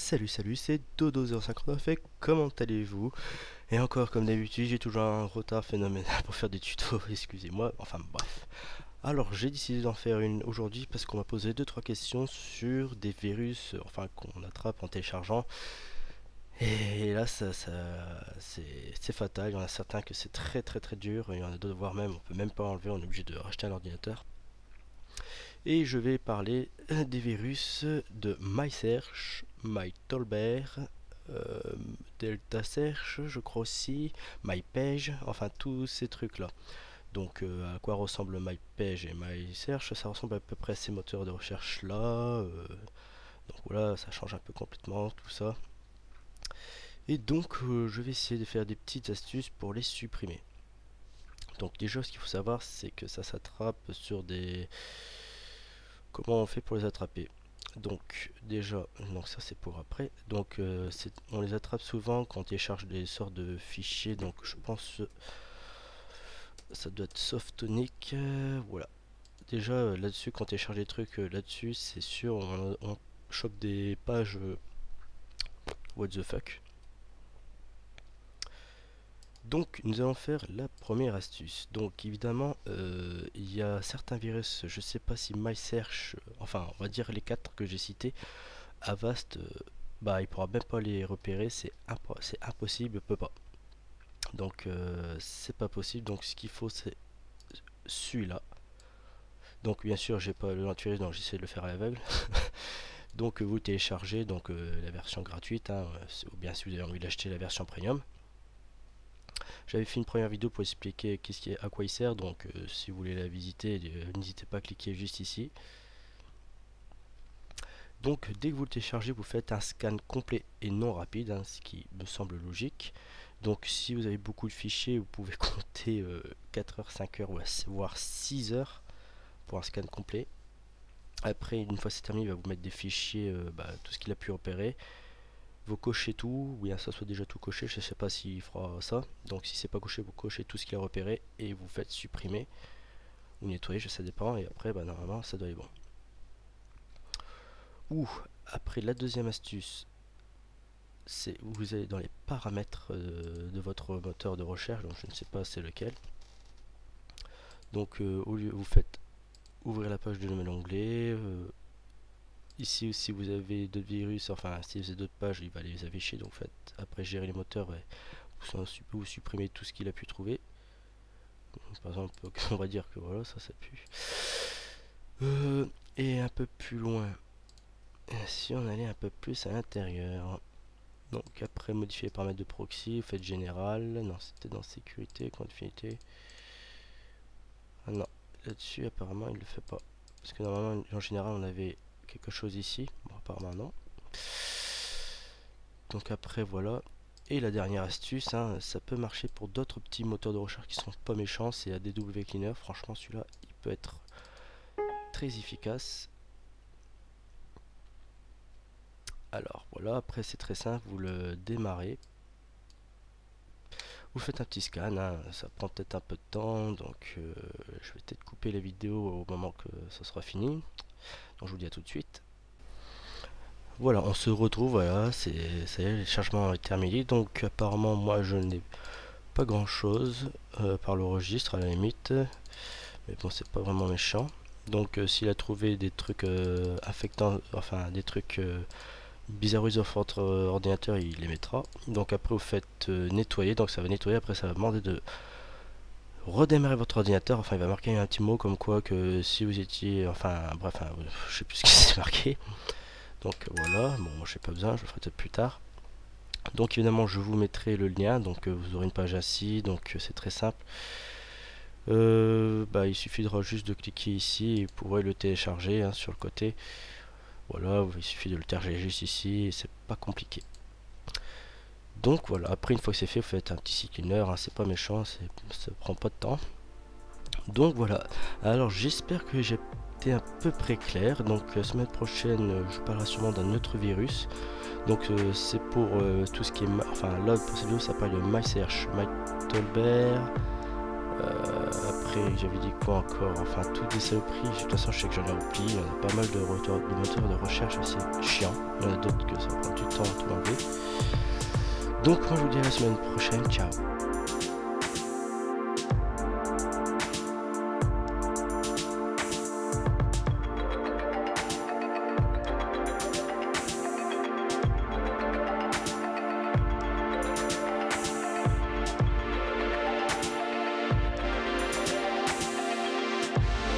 Salut, c'est Dodo059 et comment allez-vous? Et encore comme d'habitude, j'ai toujours un retard phénoménal pour faire des tutos, excusez-moi, enfin bref. Alors j'ai décidé d'en faire une aujourd'hui parce qu'on m'a posé deux trois questions sur des virus, enfin qu'on attrape en téléchargeant. Et là c'est fatal, il y en a certains que c'est très dur, et il y en a d'autres voire même on peut même pas enlever, on est obligé de racheter un ordinateur. Et je vais parler des virus de MySearch, MyTolbear, euh, DeltaSearch, je crois aussi, MyPage, enfin tous ces trucs là. Donc à quoi ressemble MyPage et MySearch? Ça ressemble à peu près à ces moteurs de recherche là. Donc voilà, ça change un peu complètement tout ça. Et donc je vais essayer de faire des petites astuces pour les supprimer. Donc déjà ce qu'il faut savoir c'est que ça s'attrape sur des... Comment on fait pour les attraper? Donc déjà, donc ça c'est pour après. Donc on les attrape souvent quand on télécharge des sortes de fichiers. Donc je pense ça doit être Softonic. Voilà. Déjà là-dessus, quand on télécharge des trucs là-dessus, c'est sûr on chope des pages what the fuck. Donc nous allons faire la première astuce. Donc évidemment il y a certains virus, je sais pas si MySearch, enfin on va dire les quatre que j'ai cités, Avast, bah il pourra même pas les repérer, c'est impossible, il peut pas. Donc c'est pas possible, donc ce qu'il faut c'est celui-là. Donc bien sûr j'ai pas le antivirus, donc j'essaie de le faire à l'aveugle. Donc vous téléchargez donc la version gratuite, hein, ou bien si vous avez envie d'acheter la version premium. J'avais fait une première vidéo pour expliquer à quoi il sert, donc si vous voulez la visiter, n'hésitez pas à cliquer juste ici. Donc dès que vous le téléchargez, vous faites un scan complet et non rapide, hein, ce qui me semble logique. Donc si vous avez beaucoup de fichiers, vous pouvez compter 4 heures, 5 heures, voire 6 heures pour un scan complet. Après, une fois c'est terminé, il va vous mettre des fichiers, tout ce qu'il a pu repérer. Vous cochez tout, ou bien ça soit déjà tout coché, je ne sais pas s'il fera ça. Donc si c'est pas coché, vous cochez tout ce qu'il a repéré et vous faites supprimer ou nettoyer, ça dépend. Et après, normalement, ça doit être bon. Ou après, la deuxième astuce, c'est vous allez dans les paramètres de votre moteur de recherche, donc je ne sais pas c'est lequel. Donc au lieu, vous faites ouvrir la page de nouvel onglet. Ici aussi vous avez d'autres virus, enfin si vous avez d'autres pages, il va les afficher. Donc faites après gérer les moteurs, vous supprimez tout ce qu'il a pu trouver. Par exemple, on va dire que voilà, ça pue. Et un peu plus loin, si on allait un peu plus à l'intérieur, donc après modifier les paramètres de proxy, vous faites général, non c'était dans sécurité, continuité. Ah non, là-dessus apparemment il le fait pas. Parce que normalement en général on avait quelque chose ici, bon apparemment non. Donc après voilà. Et la dernière astuce, hein, ça peut marcher pour d'autres petits moteurs de recherche qui sont pas méchants, c'est ADW Cleaner, franchement celui-là il peut être très efficace. Alors voilà, après c'est très simple, vous le démarrez. Vous faites un petit scan, hein, ça prend peut-être un peu de temps, donc je vais peut-être couper la vidéo au moment que ça sera fini. Donc je vous dis à tout de suite. Voilà, on se retrouve, voilà, ça y est, le chargement est terminé. Donc apparemment moi je n'ai pas grand chose par le registre à la limite. Mais bon, c'est pas vraiment méchant. Donc s'il a trouvé des trucs affectants, enfin des trucs bizarres sur votre ordinateur, il les mettra. Donc après vous faites nettoyer, donc ça va nettoyer, après ça va demander de redémarrer votre ordinateur. Enfin il va marquer un petit mot comme quoi que si vous étiez, enfin bref, hein, je sais plus ce qui s'est marqué. Donc voilà, bon moi j'ai pas besoin, je le ferai peut-être plus tard. Donc évidemment je vous mettrai le lien, donc vous aurez une page ainsi, donc c'est très simple. Il suffira juste de cliquer ici et vous pourrez le télécharger, hein, sur le côté. Voilà, il suffit de le télécharger juste ici et c'est pas compliqué. Donc voilà, après une fois que c'est fait, vous faites un petit site cleaner, hein, c'est pas méchant, ça prend pas de temps. Donc voilà, alors j'espère que j'ai été à peu près clair. Donc la semaine prochaine, je parlerai sûrement d'un autre virus. Donc c'est pour tout ce qui est... Enfin là, pour cette vidéo, ça parle de MySearch, MyTolbear. Après, j'avais dit quoi encore? Enfin, toutes des saloperies. De toute façon, je sais que j'en ai oublié. Il y en a pas mal de moteurs de recherche assez chiants. Il y en a d'autres que ça prend du temps. sans tout enlever. Donc moi je vous dis à la semaine prochaine, ciao.